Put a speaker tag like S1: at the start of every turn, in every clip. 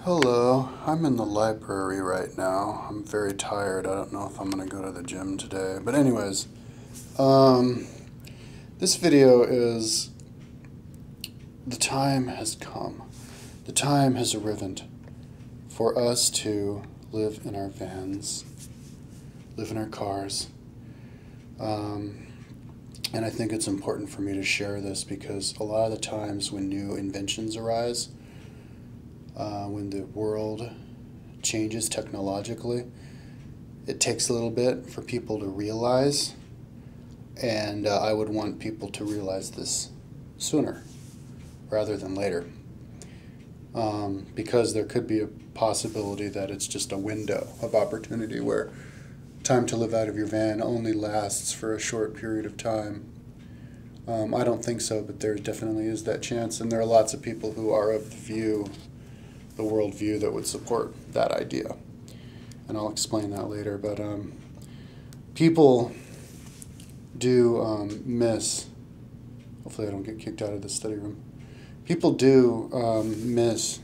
S1: Hello, I'm in the library right now. I'm very tired. I don't know if I'm going to go to the gym today. But anyways, um, this video is the time has come. The time has arriven for us to live in our vans, live in our cars. And I think it's important for me to share this because a lot of the times when new inventions arise, when the world changes technologically, it takes a little bit for people to realize, and I would want people to realize this sooner rather than later, because there could be a possibility that it's just a window of opportunity where time to live out of your van only lasts for a short period of time. I don't think so, but there definitely is that chance, and there are lots of people who are of the worldview that would support that idea. And I'll explain that later, but people do miss, hopefully I don't get kicked out of the study room, people do miss,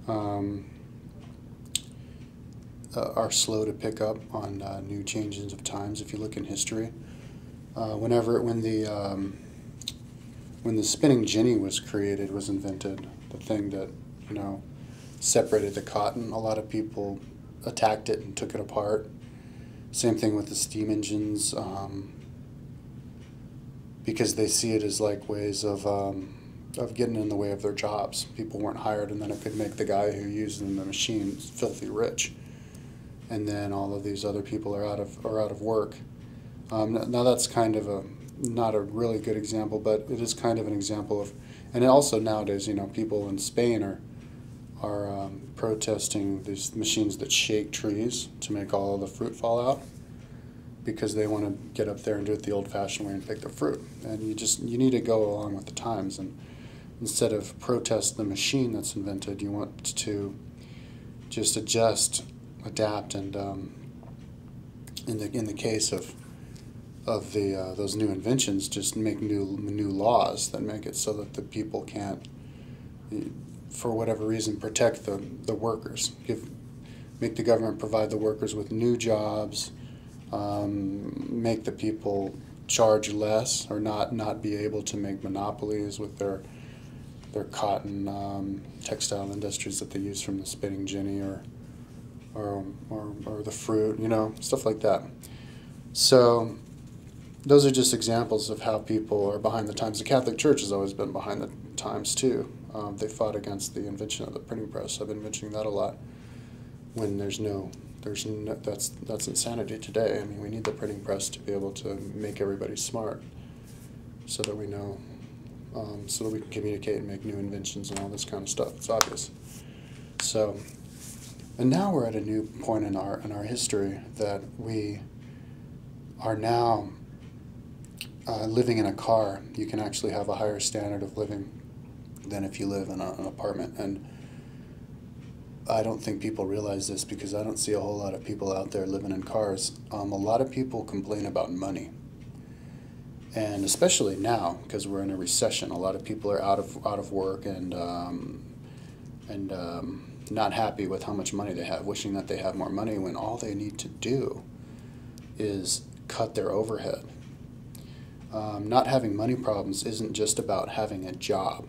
S1: are slow to pick up on new changes of times. If you look in history, when the spinning jenny was invented, the thing that separated the cotton, a lot of people attacked it and took it apart. Same thing with the steam engines, because they see it as like ways of getting in the way of their jobs. People weren't hired, and then it could make the guy who used the machine filthy rich. And then all of these other people are out of work. Now that's kind of not a really good example, but it is kind of an example of, and also nowadays, people in Spain are protesting these machines that shake trees to make all of the fruit fall out, because they want to get up there and do it the old-fashioned way and pick the fruit. And you need to go along with the times, and instead of protest the machine that's invented, you want to just adjust, adapt, and in the case of those new inventions, just make new laws that make it so that the people can't, for whatever reason, protect the workers. Make the government provide the workers with new jobs, make the people charge less or not be able to make monopolies with their cotton textile industries that they use from the spinning jenny or the fruit, stuff like that. So those are just examples of how people are behind the times. The Catholic Church has always been behind the times too. They fought against the invention of the printing press. I've been mentioning that a lot. When that's insanity today. I mean, we need the printing press to be able to make everybody smart, so that we know, so that we can communicate and make new inventions and all this kind of stuff. It's obvious. So, and now we're at a new point in our history that we are now living in a car. You can actually have a higher standard of living than if you live in an apartment. And I don't think people realize this because I don't see a whole lot of people out there living in cars. A lot of people complain about money. And especially now, because we're in a recession, a lot of people are out of work and not happy with how much money they have, wishing that they have more money, when all they need to do is cut their overhead. Not having money problems isn't just about having a job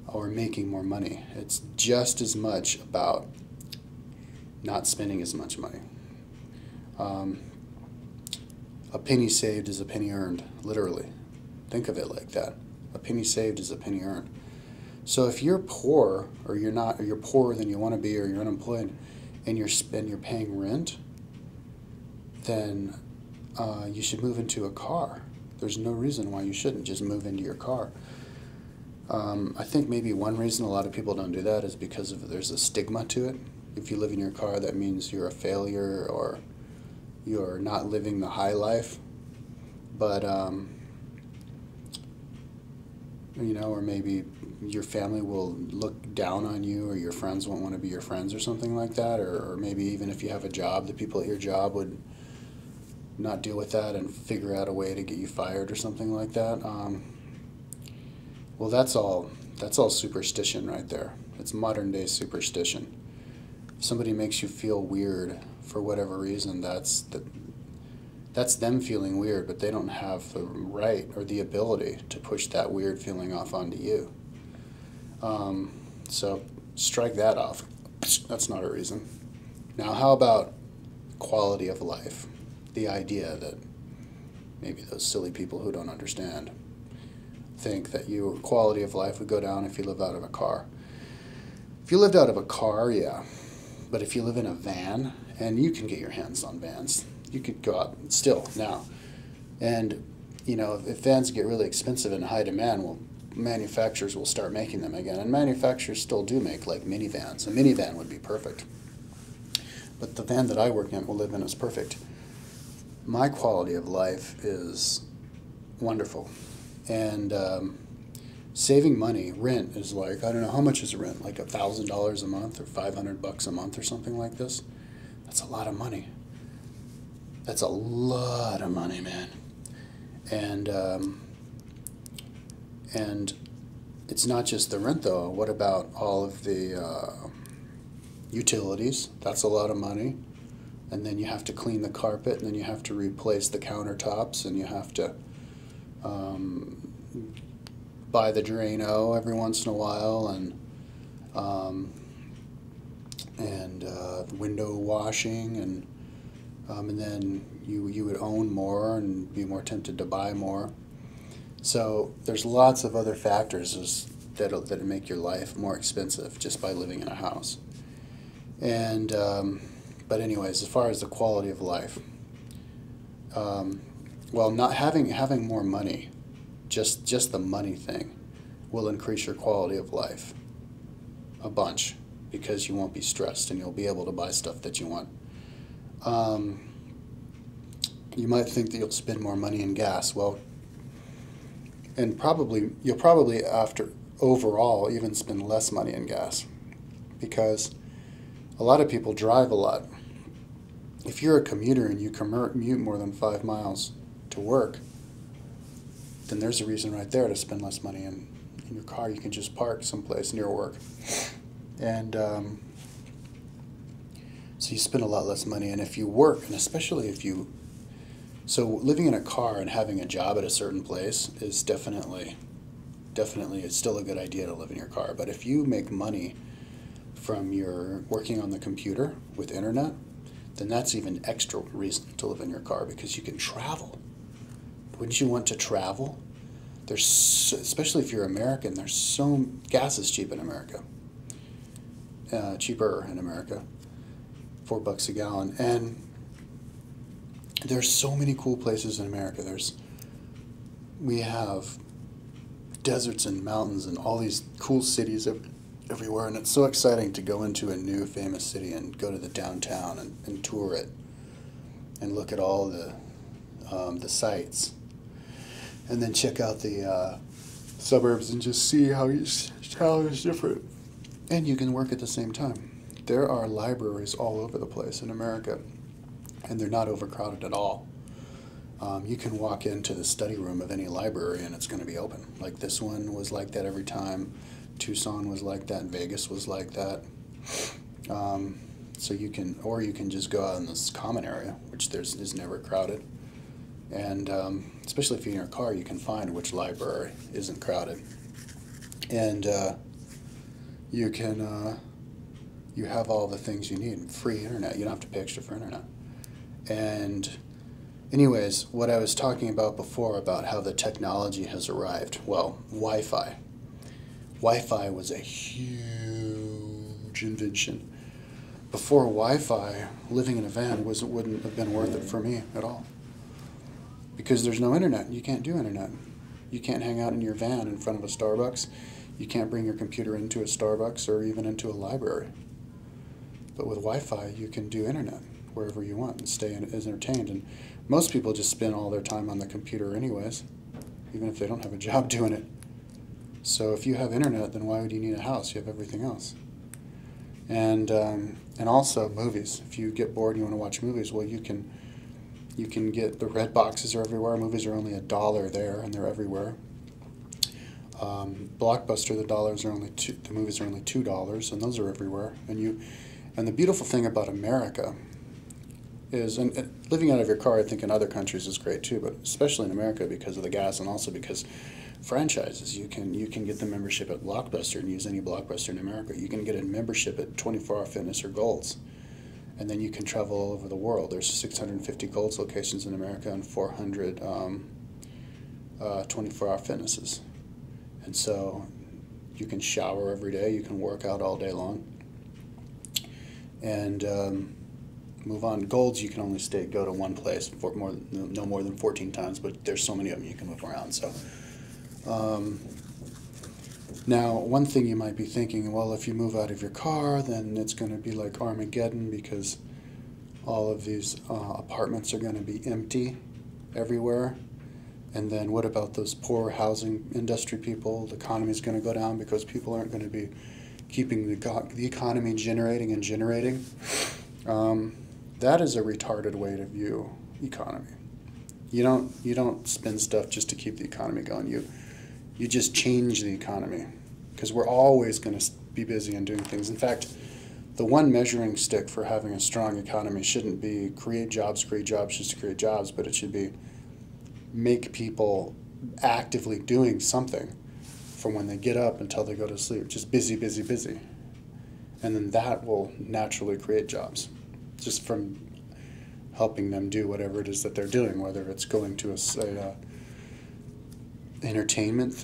S1: or making more money. It's just as much about not spending as much money. A penny saved is a penny earned, literally. Think of it like that. A penny saved is a penny earned. So if you're poor, or you're poorer than you want to be, or you're unemployed, and you're paying rent, then you should move into a car. There's no reason why you shouldn't just move into your car. I think maybe one reason a lot of people don't do that is because there's a stigma to it. If you live in your car, that means you're a failure or you're not living the high life. But, or maybe your family will look down on you, or your friends won't want to be your friends or something like that. Or maybe even if you have a job, the people at your job would not deal with that and figure out a way to get you fired or something like that. Well, that's all That's all superstition right there. It's modern day superstition. If somebody makes you feel weird for whatever reason, that's them feeling weird, but they don't have the right or the ability to push that weird feeling off onto you. So strike that off. That's not a reason. Now, how about quality of life? The idea that maybe those silly people who don't understand think that your quality of life would go down if you live out of a car. If you lived out of a car, yeah. But if you live in a van, and you can get your hands on vans, you could go out still now. And, you know, if vans get really expensive and high demand, well, manufacturers will start making them again. And manufacturers still do make, like, minivans. A minivan would be perfect. But the van that I work in, will live in, is perfect. My quality of life is wonderful. And saving money, rent is like, I don't know, how much is rent? Like $1,000 a month or $500 a month or something like this? That's a lot of money. That's a lot of money, man. And it's not just the rent, though. What about all of the utilities? That's a lot of money. And then you have to clean the carpet, and then you have to replace the countertops, and you have to buy the Drano every once in a while, and window washing, and then you would own more and be more tempted to buy more. So there's lots of other factors that make your life more expensive just by living in a house. And but anyways, as far as the quality of life, well, not having more money, just the money thing, will increase your quality of life a bunch, because you won't be stressed and you'll be able to buy stuff that you want. You might think that you'll spend more money in gas. Well, and you'll probably after overall even spend less money in gas, because a lot of people drive a lot. If you're a commuter and you commute more than 5 miles to work, then there's a reason right there to spend less money in your car. You can just park someplace near work. And so you spend a lot less money. And if you work, and especially if you, so living in a car and having a job at a certain place is definitely it's still a good idea to live in your car. But if you make money from your working on the computer with internet, then that's even extra reason to live in your car, because you can travel. Wouldn't you want to travel? Especially if you're American, gas is cheap in America. Cheaper in America, $4 a gallon. And there's so many cool places in America. We have deserts and mountains and all these cool cities everywhere, and it's so exciting to go into a new famous city and go to the downtown and tour it and look at all the sights, and then check out the suburbs and just see how each town is different. And you can work at the same time. There are libraries all over the place in America, and they're not overcrowded at all. You can walk into the study room of any library and it's going to be open. Like this one was like that every time. Tucson was like that. Vegas was like that. So you can just go out in this common area, which is never crowded. And especially if you're in your car, you can find which library isn't crowded. And you have all the things you need. Free internet. You don't have to pay extra for internet. And anyways, what I was talking about before about how the technology has arrived. Well, Wi-Fi. Wi-Fi was a huge invention. Before Wi-Fi, living in a van wouldn't have been worth it for me at all. Because there's no internet. You can't do internet. You can't hang out in your van in front of a Starbucks. You can't bring your computer into a Starbucks or even into a library. But with Wi-Fi, you can do internet wherever you want and stay entertained. And most people just spend all their time on the computer anyways, even if they don't have a job doing it. So if you have internet, then why would you need a house? You have everything else. And also movies. If you get bored and you want to watch movies, well, you can get the red boxes are everywhere. Movies are only $1 there, and they're everywhere. Blockbuster, the movies are only $2, and those are everywhere. And the beautiful thing about America is, and living out of your car, I think in other countries is great too, but especially in America because of the gas, and also because franchises. You can get the membership at Blockbuster and use any Blockbuster in America. You can get a membership at 24 Hour Fitness or Gold's, and then you can travel all over the world. There's 650 Gold's locations in America and 400 24-hour fitnesses. And so you can shower every day, you can work out all day long, and move on. Gold's, you can only go to one place for no more than 14 times, but there's so many of them you can move around. So now, one thing you might be thinking, well, if you move out of your car, then it's going to be like Armageddon because all of these apartments are going to be empty everywhere. And then what about those poor housing industry people? The economy's going to go down because people aren't going to be keeping the economy generating and generating. That is a retarded way to view economy. You don't spend stuff just to keep the economy going. You just change the economy because we're always going to be busy and doing things. In fact, the one measuring stick for having a strong economy shouldn't be create jobs just to create jobs, but it should be make people actively doing something from when they get up until they go to sleep. Just busy, busy, busy. And then that will naturally create jobs just from helping them do whatever it is that they're doing, whether it's going to a entertainment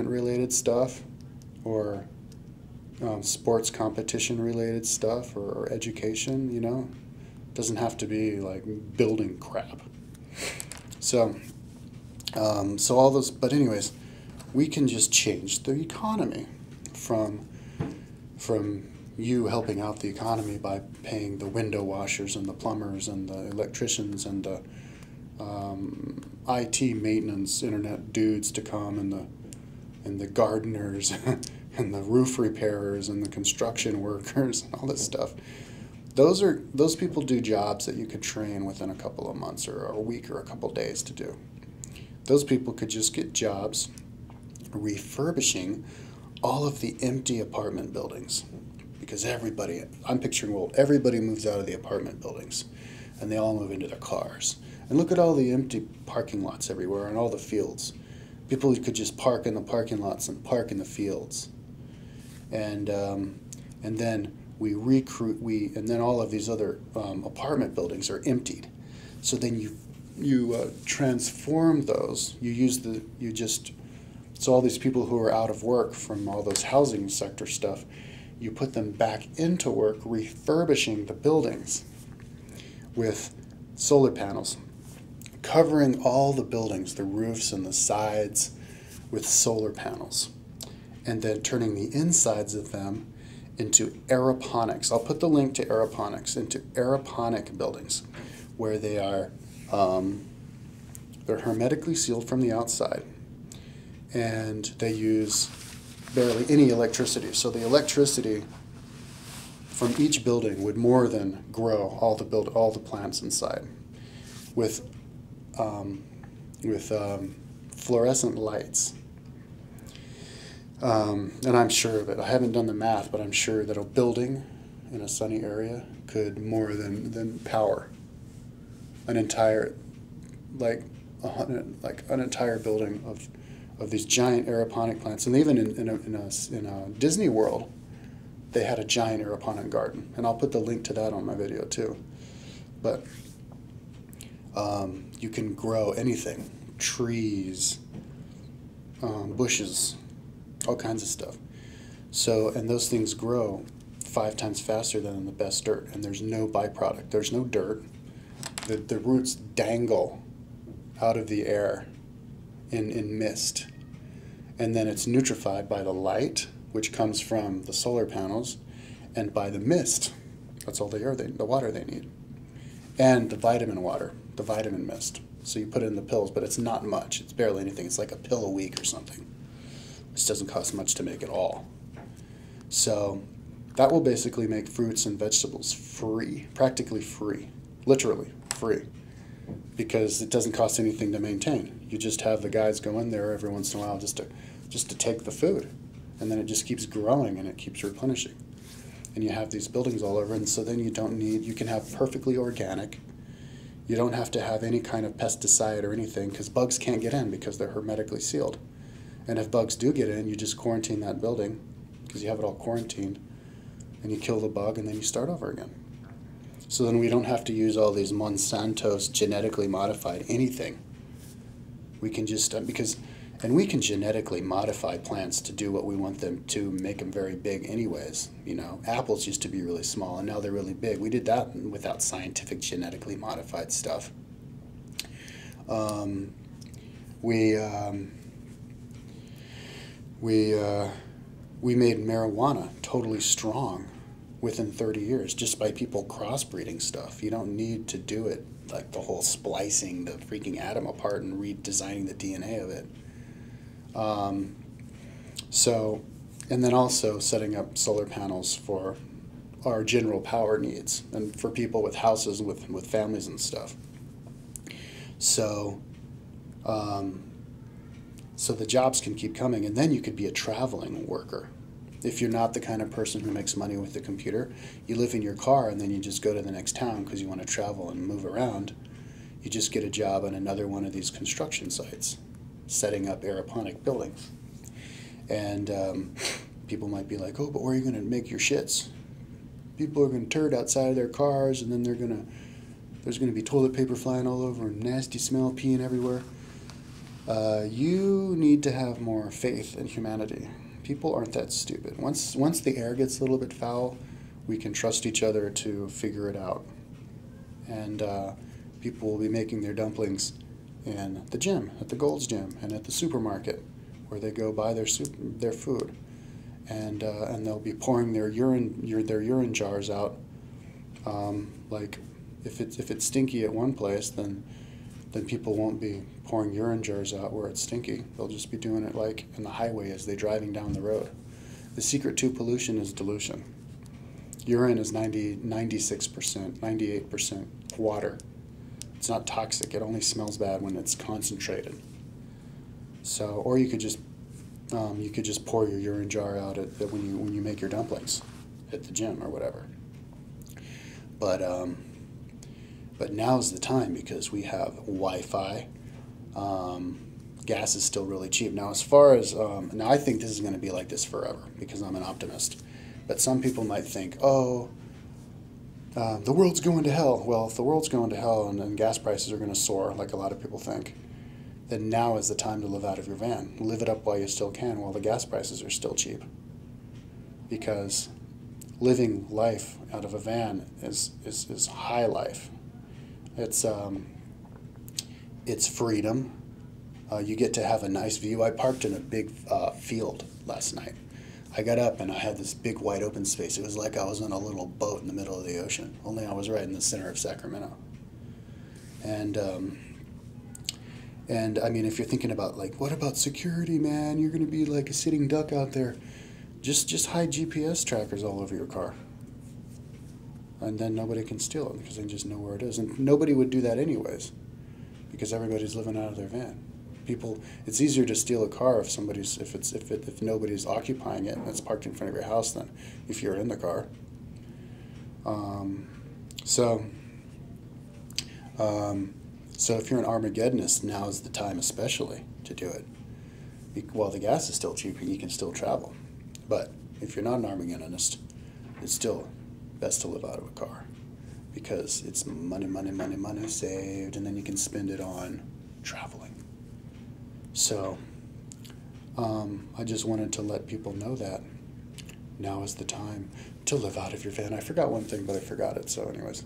S1: related stuff, or sports competition related stuff, or education. It doesn't have to be like building crap. So all those, but anyways, we can just change the economy from you helping out the economy by paying the window washers and the plumbers and the electricians and the IT maintenance internet dudes to come, and the gardeners and the roof repairers and the construction workers and all this stuff. Those people do jobs that you could train within a couple of months or a week or a couple of days to do. Those people could just get jobs refurbishing all of the empty apartment buildings, because I'm picturing everybody moves out of the apartment buildings and they all move into their cars. And look at all the empty parking lots everywhere and all the fields. People could just park in the parking lots and park in the fields. And then and then all of these other apartment buildings are emptied. So then you transform those. So all these people who are out of work from all those housing sector stuff, you put them back into work refurbishing the buildings with solar panels, covering all the buildings, the roofs and the sides, with solar panels, and then turning the insides of them into aeroponics. I'll put the link to aeroponics, into aeroponic buildings, where they are they're hermetically sealed from the outside, and they use barely any electricity. So the electricity from each building would more than grow all the plants inside with fluorescent lights. And I'm sure of it. I haven't done the math, but I'm sure that a building in a sunny area could more than power an entire an entire building of these giant aeroponic plants. And even in a Disney World, they had a giant aeroponic garden, and I'll put the link to that on my video too. But you can grow anything, trees, bushes, all kinds of stuff. So, and those things grow 5 times faster than in the best dirt, and there's no byproduct. There's no dirt. The roots dangle out of the air in mist, and then it's nutrified by the light, which comes from the solar panels, and by the mist. That's all the water they need, and the vitamin mist. So you put it in the pills, but it's not much. It's barely anything. It's like a pill a week or something. This doesn't cost much to make at all. So that will basically make fruits and vegetables free, practically free, literally free, because it doesn't cost anything to maintain. You just have the guys go in there every once in a while just to just to take the food. And then it just keeps growing and it keeps replenishing. And you have these buildings all over, and so then you can have perfectly organic. You don't have to have any kind of pesticide or anything, because bugs can't get in because they're hermetically sealed. And if bugs do get in, you just quarantine that building, because you have it all quarantined, and you kill the bug, and then you start over again. So then we don't have to use all these Monsanto's genetically modified anything. We can just, and we can genetically modify plants to do what we want them to, make them very big anyways. You know, apples used to be really small, and now they're really big. We did that without scientific genetically modified stuff. We made marijuana totally strong within 30 years just by people crossbreeding stuff. You don't need to do it like the whole splicing the freaking atom apart and redesigning the DNA of it. And then also setting up solar panels for our general power needs and for people with houses with families and stuff. So the jobs can keep coming, and then you could be a traveling worker. If you're not the kind of person who makes money with the computer, you live in your car and then you just go to the next town because you want to travel and move around. You just get a job on another one of these construction sites, setting up aeroponic buildings. And people might be like, oh, but where are you going to make your shits? People are going to turd outside of their cars, and then there's going to be toilet paper flying all over and nasty smell, peeing everywhere. You need to have more faith in humanity. People aren't that stupid. Once the air gets a little bit foul, we can trust each other to figure it out. And people will be making their dumplings in the gym, at the Gold's Gym, and at the supermarket, where they go buy their food, and they'll be pouring their urine jars out. Like if it's stinky at one place, then people won't be pouring urine jars out where it's stinky. They'll just be doing it like in the highway as they're driving down the road. The secret to pollution is dilution. Urine is 96%, 98% water. It's not toxic. It only smells bad when it's concentrated. So, or you could just pour your urine jar out when you make your dumplings at the gym or whatever. But now's the time because we have Wi-Fi. Gas is still really cheap. Now, as far as now, I think this is going to be like this forever because I'm an optimist. But some people might think, oh, the world's going to hell. Well, if the world's going to hell and gas prices are going to soar, like a lot of people think, then now is the time to live out of your van. Live it up while you still can, while the gas prices are still cheap. Because living life out of a van is high life. It's freedom. You get to have a nice view. I parked in a big field last night. I got up and I had this big wide open space. It was like I was on a little boat in the middle of the ocean, only I was right in the center of Sacramento. And I mean, if you're thinking about like, what about security, man? You're going to be like a sitting duck out there. Just hide GPS trackers all over your car. And then nobody can steal it because they just know where it is. And nobody would do that anyways because everybody's living out of their van. It's easier to steal a car if nobody's occupying it and it's parked in front of your house than if you're in the car. So if you're an Armageddonist, now is the time especially to do it. While the gas is still cheap, you can still travel. But if you're not an Armageddonist, it's still best to live out of a car because it's money saved, and then you can spend it on traveling. So I just wanted to let people know that now is the time to live out of your van. I forgot one thing, but I forgot it. So anyways.